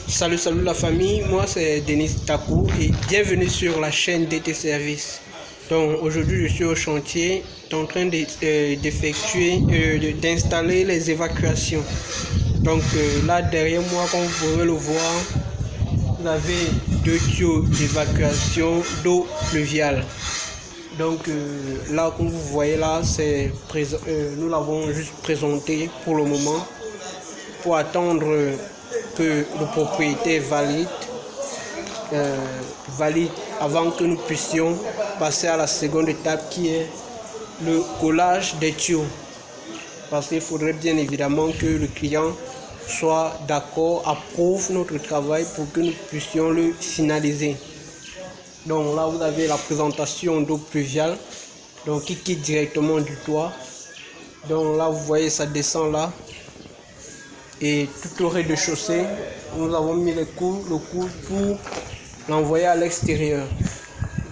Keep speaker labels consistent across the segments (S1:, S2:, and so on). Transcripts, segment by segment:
S1: Salut la famille, moi c'est Denis Takou et bienvenue sur la chaîne DT Service. Donc aujourd'hui je suis au chantier en train d'installer les évacuations. Donc là derrière moi, comme vous pouvez le voir, vous avez deux tuyaux d'évacuation d'eau pluviale. Donc là comme vous voyez là, nous l'avons juste présenté pour le moment pour attendre que le propriétaire valide avant que nous puissions passer à la seconde étape qui est le collage des tuyaux. Parce qu'il faudrait bien évidemment que le client soit d'accord, approuve notre travail pour que nous puissions le finaliser. Donc là vous avez la présentation d'eau pluviale donc qui quitte directement du toit. Donc là vous voyez ça descend là. Et tout au rez-de-chaussée, nous avons mis le coude pour l'envoyer à l'extérieur.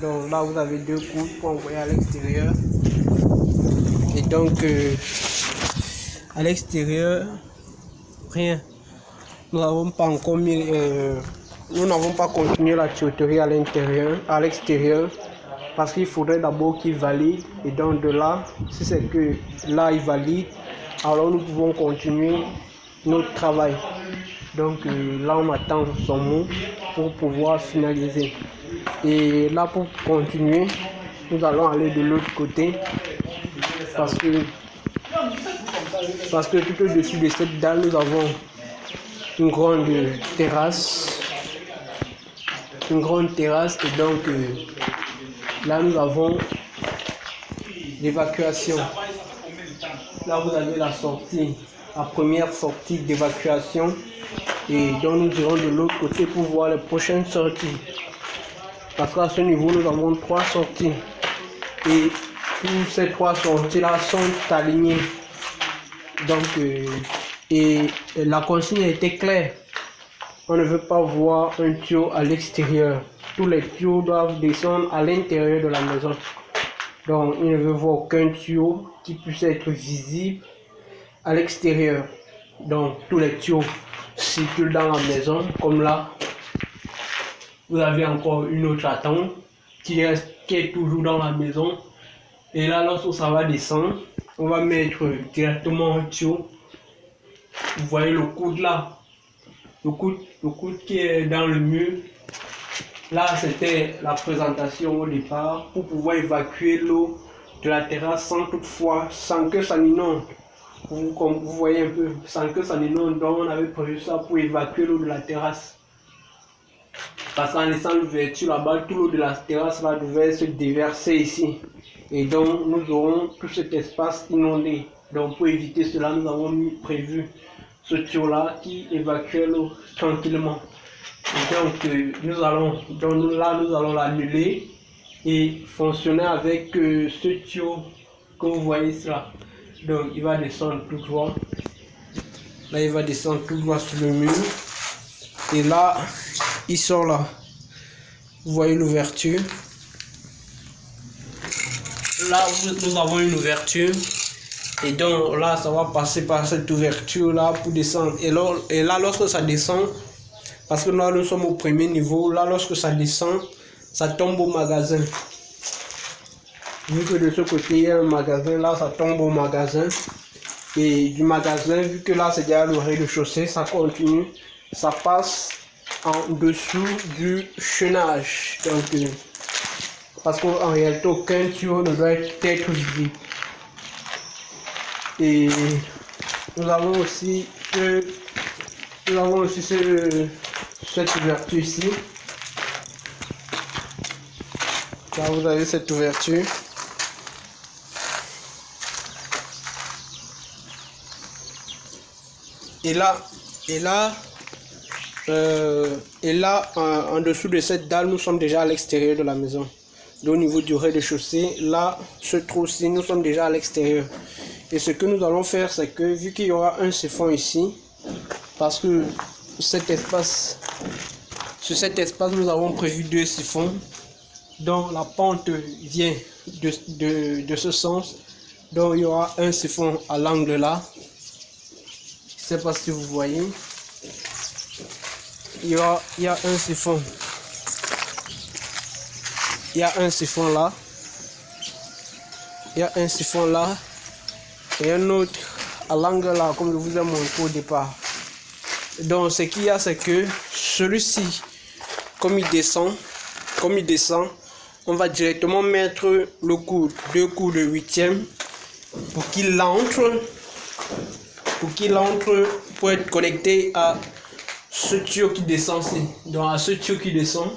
S1: Donc là, vous avez deux coudes pour envoyer à l'extérieur. Et donc, à l'extérieur, rien. Nous n'avons pas encore mis, nous n'avons pas continué la tuyauterie à l'extérieur, parce qu'il faudrait d'abord qu'il valide. Et donc de là, si c'est que là il valide, alors nous pouvons continuer notre travail. Donc là on attend son mot pour pouvoir finaliser. Et là pour continuer, nous allons aller de l'autre côté parce que tout au-dessus de cette dalle nous avons une grande terrasse et donc là nous avons l'évacuation. Là vous avez la sortie, la première sortie d'évacuation, et donc nous irons de l'autre côté pour voir les prochaines sorties, parce qu'à ce niveau nous avons trois sorties et toutes ces trois sorties là sont alignées. Donc et la consigne était claire, on ne veut pas voir un tuyau à l'extérieur, tous les tuyaux doivent descendre à l'intérieur de la maison. Donc il ne veut voir aucun tuyau qui puisse être visible à l'extérieur. Donc tous les tuyaux circulent dans la maison. Comme là, vous avez encore une autre attente qui est toujours dans la maison. Et là, lorsque ça va descendre, on va mettre directement un tuyau. Vous voyez le coude là, le coude qui est dans le mur. Là, c'était la présentation au départ pour pouvoir évacuer l'eau de la terrasse sans que ça n'inonde. Comme vous voyez un peu, sans que ça n'inonde. Donc, on avait prévu ça pour évacuer l'eau de la terrasse. Parce qu'en laissant l'ouverture là-bas, tout l'eau de la terrasse là devait se déverser ici. Et donc, nous aurons tout cet espace inondé. Donc, pour éviter cela, nous avons prévu ce tuyau-là qui évacue l'eau tranquillement. Et donc, nous allons l'annuler et fonctionner avec ce tuyau que vous voyez là. Donc il va descendre tout droit. Là il va descendre tout droit sur le mur. Et là, il sort là. Vous voyez l'ouverture. Là, nous avons une ouverture. Et donc là, ça va passer par cette ouverture là pour descendre. Et là lorsque ça descend, parce que là nous sommes au premier niveau, là lorsque ça descend, ça tombe au magasin. Vu que de ce côté il y a un magasin, là ça tombe au magasin. Et du magasin, vu que là c'est déjà le rez-de-chaussée, ça continue, ça passe en dessous du chenage. Donc, parce qu'en réalité aucun tuyau ne doit être visible. Et nous avons aussi cette ouverture ici. Là vous avez cette ouverture. Et là, en dessous de cette dalle, nous sommes déjà à l'extérieur de la maison. Donc, au niveau du rez-de-chaussée, là, ce trou-ci, nous sommes déjà à l'extérieur. Et ce que nous allons faire, c'est que vu qu'il y aura un siphon ici, parce que sur cet espace, nous avons prévu deux siphons. Donc, la pente vient de ce sens. Donc, il y aura un siphon à l'angle là. Je ne sais pas si vous voyez. il y a un siphon. Il y a un siphon là. Il y a un siphon là. Et un autre à l'angle là, comme je vous ai montré au départ. Donc ce qu'il y a, c'est que celui-ci, comme il descend, on va directement mettre le coude, 2 coups de 8e pour qu'il entre, pour être connecté à ce tuyau qui descend. Donc à ce tuyau qui descend,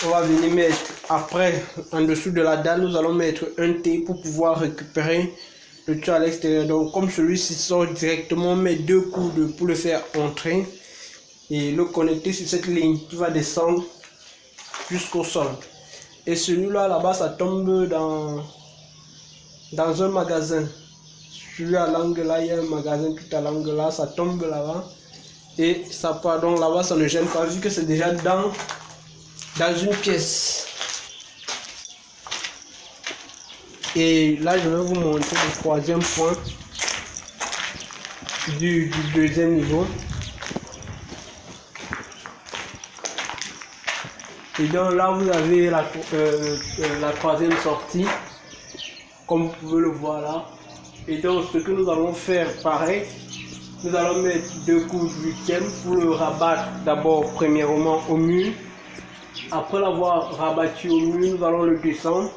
S1: on va venir mettre après, en dessous de la dalle, nous allons mettre un T pour pouvoir récupérer le tuyau à l'extérieur. Donc comme celui-ci sort directement, on met 2 coudes pour le faire entrer et le connecter sur cette ligne qui va descendre jusqu'au sol. Et celui-là, là-bas, ça tombe dans un magasin. Celui à l'angle là, il y a un magasin tout à l'angle là, ça tombe là-bas. Et ça part donc là-bas, ça ne gêne pas vu que c'est déjà dans une pièce. Et là, je vais vous montrer le 3e point du 2e niveau. Et donc là, vous avez la 3e sortie, comme vous pouvez le voir là. Et donc, ce que nous allons faire, pareil, nous allons mettre 2 coups de 8e pour le rabattre d'abord, premièrement, au mur. Après l'avoir rabattu au mur, nous allons le descendre.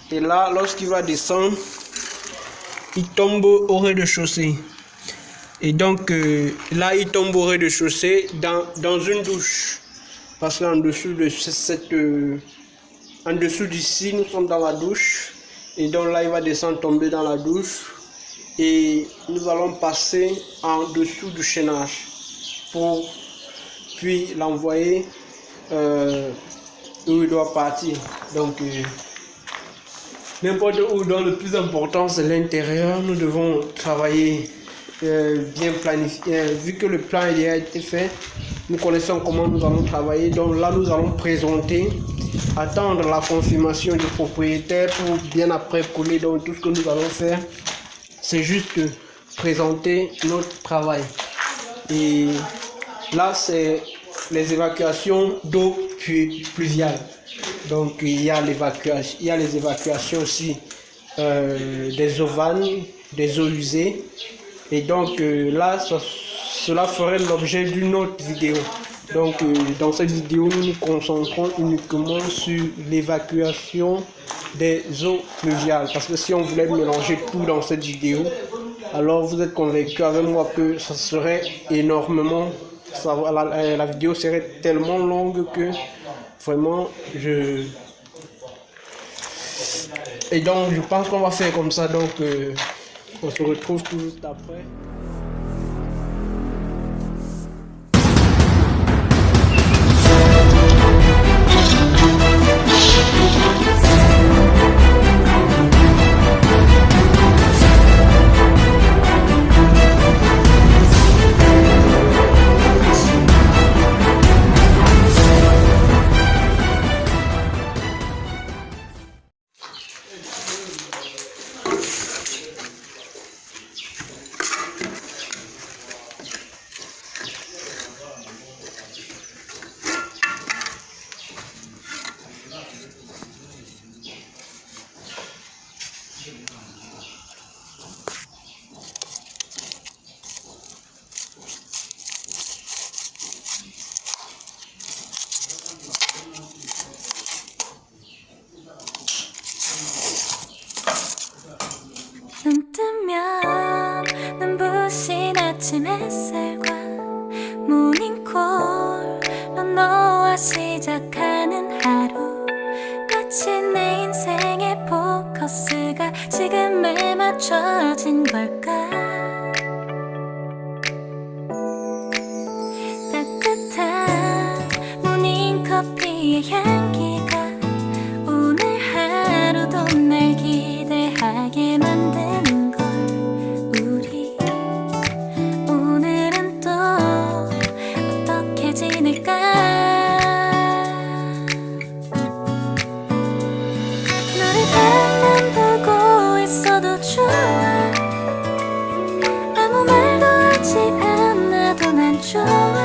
S1: Et là, lorsqu'il va descendre, il tombe au rez-de-chaussée. Et donc, là, il tombe au rez-de-chaussée dans une douche. Parce qu'en dessous de en dessous d'ici, nous sommes dans la douche. Et donc là, il va descendre, tomber dans la douche. Et nous allons passer en dessous du chaînage pour puis l'envoyer où il doit partir. Donc, n'importe où, donc le plus important, c'est l'intérieur. Nous devons travailler bien planifié. Vu que le plan a été fait, nous connaissons comment nous allons travailler. Donc là, nous allons présenter, attendre la confirmation du propriétaire pour bien après coller. Donc tout ce que nous allons faire, c'est juste présenter notre travail. Et là, c'est les évacuations d'eau pluviale. Donc il y a les évacuations aussi des eaux vannes, des eaux usées. Et donc là, cela ferait l'objet d'une autre vidéo. Donc dans cette vidéo, nous nous concentrons uniquement sur l'évacuation des eaux pluviales. Parce que si on voulait mélanger tout dans cette vidéo, alors vous êtes convaincu avec moi que ça serait énormément, la vidéo serait tellement longue que vraiment et donc je pense qu'on va faire comme ça. Donc on se retrouve tout juste après.
S2: 눈 뜨면 눈부신 아침 햇살과 모닝콜로 너와 시작하는 하루, 마치 내 인생의 포커스가 지금에 맞춰진 걸까. 따뜻한 모닝커피의 향기가 오늘 하루도 날 기대하게 만드는 걸. 우리 오늘은 또 어떻게 지낼까. 너를 밤만 보고 있어도 좋아. 아무 말도 하지 않아도 난 좋아.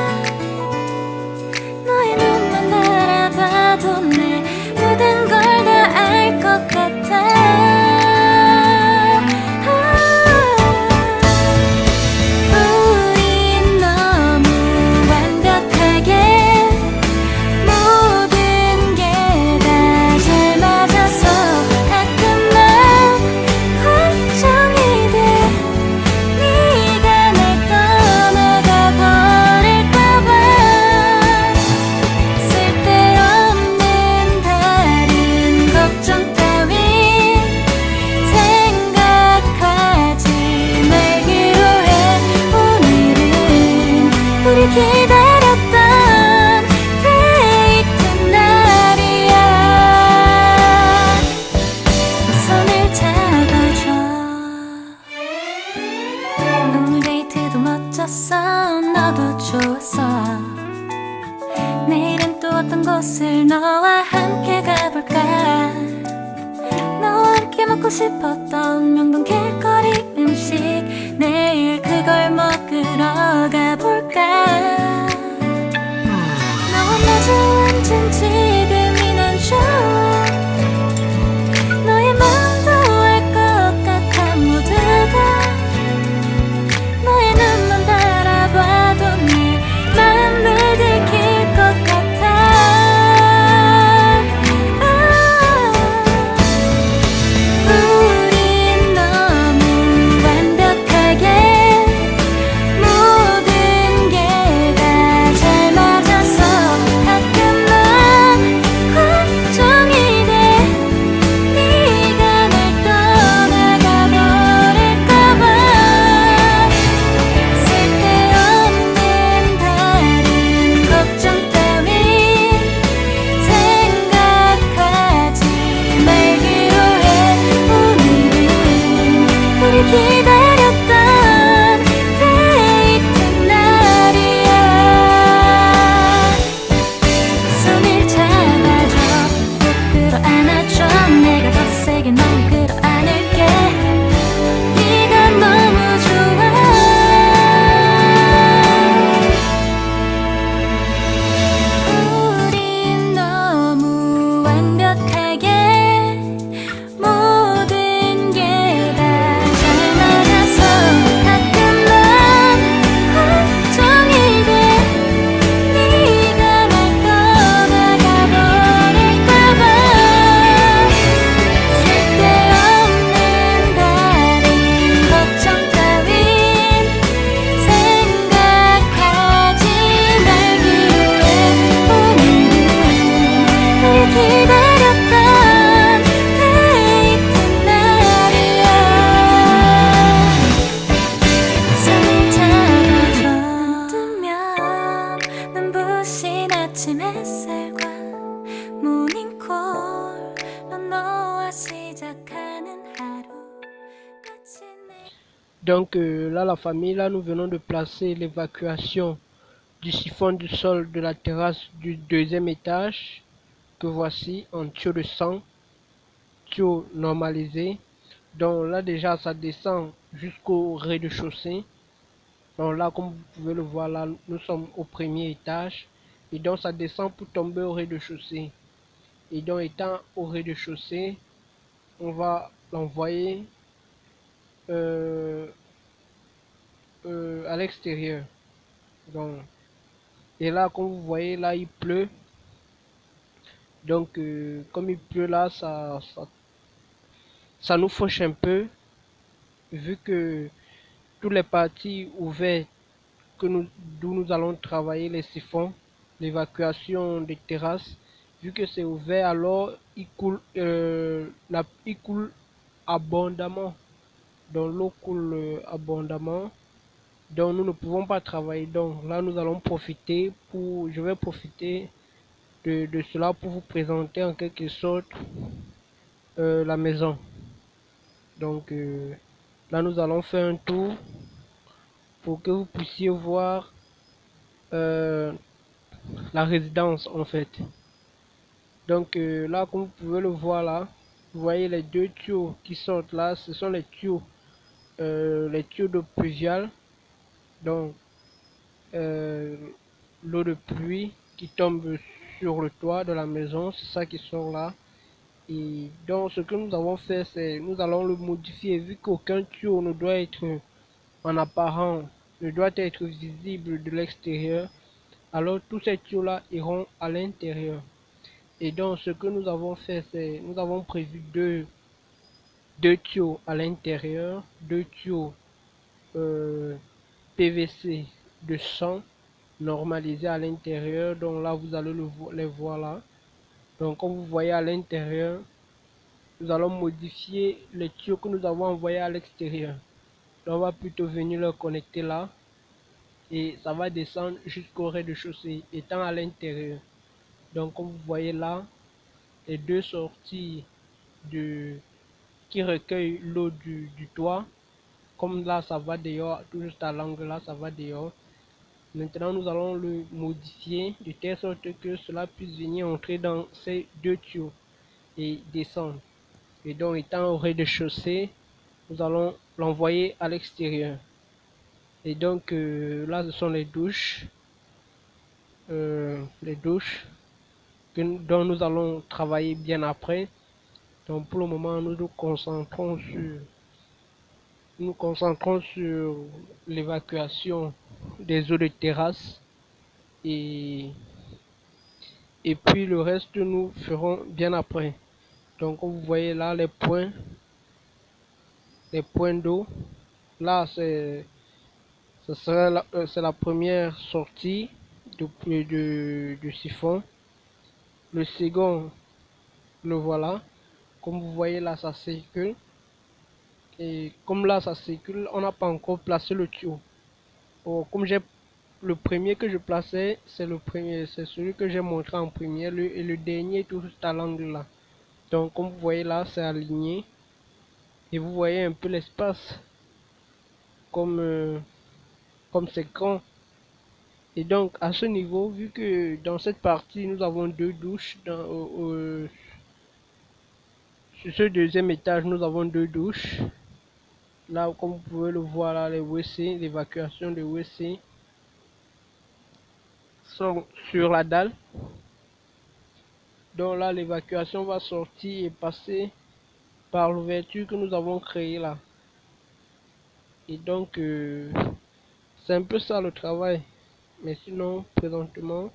S2: 어떤 곳을 너와 함께 가볼까 너와 함께 먹고 싶었던 명동 길거리 음식 내일 그걸 먹으러 가볼까 너와 마주 앉은 지금이 난 좋아 너의 마음도 알 것 같아 모두 다 너의 눈만 바라봐도 내 마음을 들킬 것 같아 우린 너무 완벽하게 모든 게 다 잘 맞아서 가끔 난 걱정이 돼 네가 날 떠나가 버릴까봐 쓸데없는 다른 걱정 따윈 생각하지 말기로 해 오늘은 우리 기다렸던 데이트 날이야 손을 잡아줘 꼭 끌어안아줘 내가 더 세게 널 끌어안을게 네가 너무 좋아 우린 너무 완벽하게 모든 게 다 잘 맞아서 가끔 난 걱정이 돼 네가 날 떠나가 버릴까봐 쓸데없는 다른 걱정 따윈 생각하지 말기로 해 오늘은 널 기다렸던 데이트 날이야 손을 잡아줘 뜨면 눈부신 아침 햇살과 모닝콜로 너와 시작하는 하루 마치 내
S1: Donc là, la famille, là, nous venons de placer l'évacuation du siphon du sol de la terrasse du deuxième étage, que voici en tuyau de 100, tuyau normalisé. Donc là, déjà, ça descend jusqu'au rez-de-chaussée. Donc là, comme vous pouvez le voir, là, nous sommes au premier étage. Et donc, ça descend pour tomber au rez-de-chaussée. Et donc, étant au rez-de-chaussée, on va l'envoyer euh, à l'extérieur. Donc, et là, comme vous voyez, là, il pleut. Donc, comme il pleut là, ça nous fauche un peu, vu que toutes les parties ouvertes d'où nous allons travailler les siphons, l'évacuation des terrasses, vu que c'est ouvert, alors il coule abondamment. Donc, l'eau coule abondamment. Donc, nous ne pouvons pas travailler. Donc, là, nous allons profiter je vais profiter de cela pour vous présenter en quelque sorte la maison. Donc là, nous allons faire un tour pour que vous puissiez voir la résidence en fait. Donc là, comme vous pouvez le voir là, vous voyez les deux tuyaux qui sortent là, ce sont les tuyaux d'eau pluviale. Donc l'eau de pluie qui tombe sur le toit de la maison, c'est ça qui sort là. Et donc ce que nous avons fait, c'est nous allons le modifier vu qu'aucun tuyau ne doit être en apparent, ne doit être visible de l'extérieur. Alors tous ces tuyaux là iront à l'intérieur. Et donc ce que nous avons fait, c'est nous avons prévu deux tuyaux à l'intérieur, deux tuyaux PVC de 100 normalisés à l'intérieur. Donc là vous allez les voir là. Donc comme vous voyez à l'intérieur, nous allons modifier les tuyaux que nous avons envoyés à l'extérieur. On va plutôt venir le connecter là et ça va descendre jusqu'au rez-de-chaussée étant à l'intérieur. Donc comme vous voyez là, les deux sorties qui recueillent l'eau du toit, comme là ça va dehors, tout juste à l'angle là ça va dehors. Maintenant, nous allons le modifier de telle sorte que cela puisse venir entrer dans ces deux tuyaux et descendre. Et donc, étant au rez-de-chaussée, nous allons l'envoyer à l'extérieur. Et donc, là, ce sont les douches. Dont nous allons travailler bien après. Donc, pour le moment, nous nous concentrons sur l'évacuation des eaux de terrasse et puis le reste nous ferons bien après. Donc comme vous voyez là les points d'eau, là c'est la première sortie du siphon. Le second, le voilà, comme vous voyez là ça circule. Et comme là ça circule, on n'a pas encore placé le tuyau. Comme le premier que je plaçais, c'est celui que j'ai montré en premier, et le dernier tout à l'angle là. Donc comme vous voyez là, c'est aligné et vous voyez un peu l'espace comme c'est grand. Et donc à ce niveau, vu que dans cette partie nous avons deux douches, sur ce deuxième étage nous avons deux douches. Là comme vous pouvez le voir là, les WC, l'évacuation des WC sont sur la dalle. Donc là l'évacuation va sortir et passer par l'ouverture que nous avons créée là. Et donc c'est un peu ça le travail. Mais sinon présentement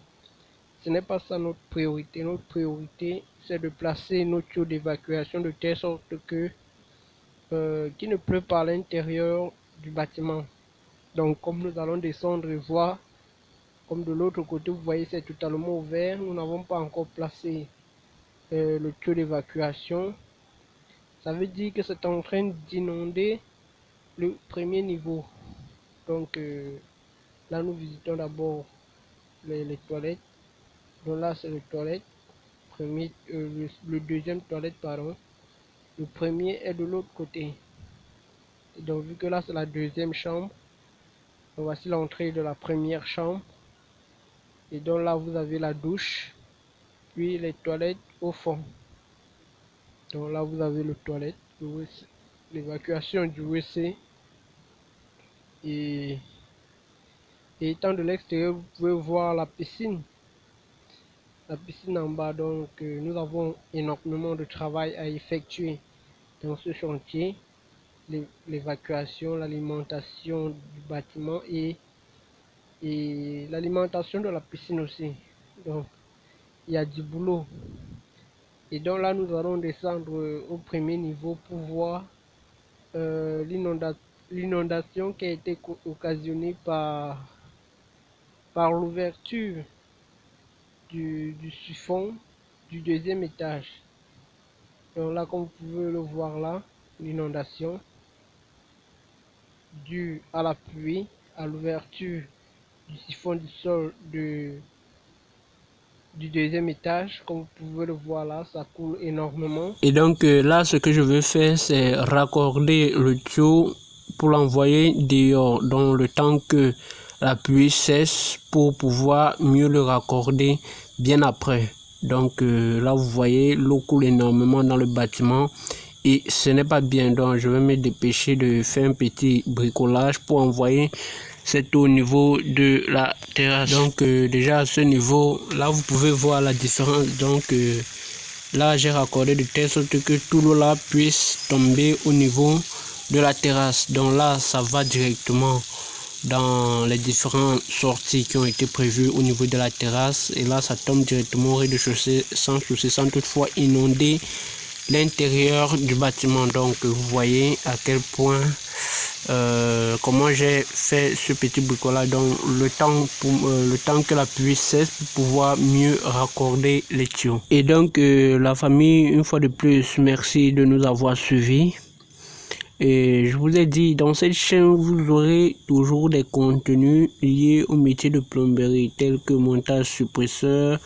S1: ce n'est pas ça notre priorité. Notre priorité c'est de placer nos tuyaux d'évacuation de telle sorte que qu'il ne pleut pas à l'intérieur du bâtiment. Donc comme nous allons descendre et voir, comme de l'autre côté vous voyez c'est totalement ouvert, nous n'avons pas encore placé le tuyau d'évacuation. Ça veut dire que c'est en train d'inonder le premier niveau. Donc là nous visitons d'abord les toilettes. Donc là c'est le toilette, le deuxième toilette pardon. Le premier est de l'autre côté. Et donc vu que là c'est la deuxième chambre, donc voici l'entrée de la première chambre. Et donc là vous avez la douche, puis les toilettes au fond. Donc là vous avez le toilette, l'évacuation du WC. Et étant de l'extérieur, vous pouvez voir la piscine en bas. Donc nous avons énormément de travail à effectuer dans ce chantier, l'évacuation, l'alimentation du bâtiment et l'alimentation de la piscine aussi. Donc il y a du boulot. Et donc là nous allons descendre au premier niveau pour voir l'inondation qui a été occasionnée par l'ouverture du siphon du deuxième étage. Donc là comme vous pouvez le voir là, l'inondation due à la pluie, à l'ouverture du siphon du sol du deuxième étage. Comme vous pouvez le voir là, ça coule énormément. Et donc là ce que je veux faire c'est raccorder le tuyau pour l'envoyer dehors dans le temps que la pluie cesse, pour pouvoir mieux le raccorder bien après. Donc là vous voyez l'eau coule énormément dans le bâtiment et ce n'est pas bien. Donc je vais me dépêcher de faire un petit bricolage pour envoyer cette eau au niveau de la terrasse. Donc déjà à ce niveau là vous pouvez voir la différence. Donc là j'ai raccordé de telle sorte que tout l'eau là puisse tomber au niveau de la terrasse. Donc là ça va directement dans les différentes sorties qui ont été prévues au niveau de la terrasse, et là ça tombe directement au rez-de-chaussée sans souci, sans toutefois inonder l'intérieur du bâtiment. Donc vous voyez à quel point comment j'ai fait ce petit bricolage. Donc le temps que la pluie cesse pour pouvoir mieux raccorder les tuyaux. Et donc la famille, une fois de plus, merci de nous avoir suivis. Et je vous ai dit, dans cette chaîne, vous aurez toujours des contenus liés au métier de plomberie, tels que montage suppresseur,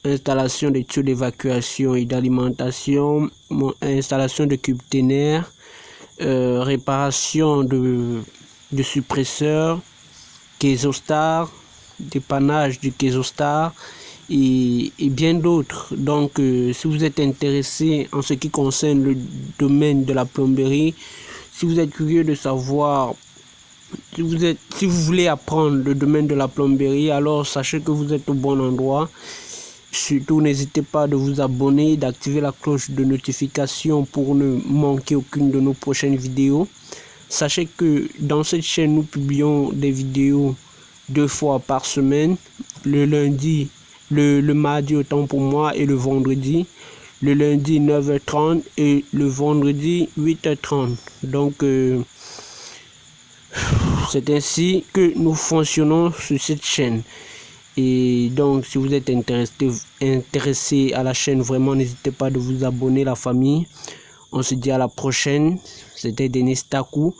S1: installation de tuyaux d'évacuation et d'alimentation, installation de cube-ténère, réparation de suppresseurs, Kesostar, dépannage du Kesostar et bien d'autres. Donc, si vous êtes intéressé en ce qui concerne le domaine de la plomberie, si vous êtes curieux de savoir, si vous voulez apprendre le domaine de la plomberie, alors sachez que vous êtes au bon endroit. Surtout, n'hésitez pas de vous abonner, d'activer la cloche de notification pour ne manquer aucune de nos prochaines vidéos. Sachez que dans cette chaîne, nous publions des vidéos 2 fois par semaine, le lundi, le mardi autant pour moi et le vendredi. Le lundi 9h30 et le vendredi 8h30. Donc, c'est ainsi que nous fonctionnons sur cette chaîne. Et donc, si vous êtes intéressé à la chaîne, vraiment, n'hésitez pas de vous abonner, la famille. On se dit à la prochaine. C'était Denis Taku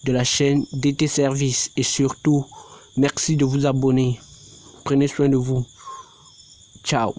S1: de la chaîne DT Service. Et surtout, merci de vous abonner. Prenez soin de vous. Ciao.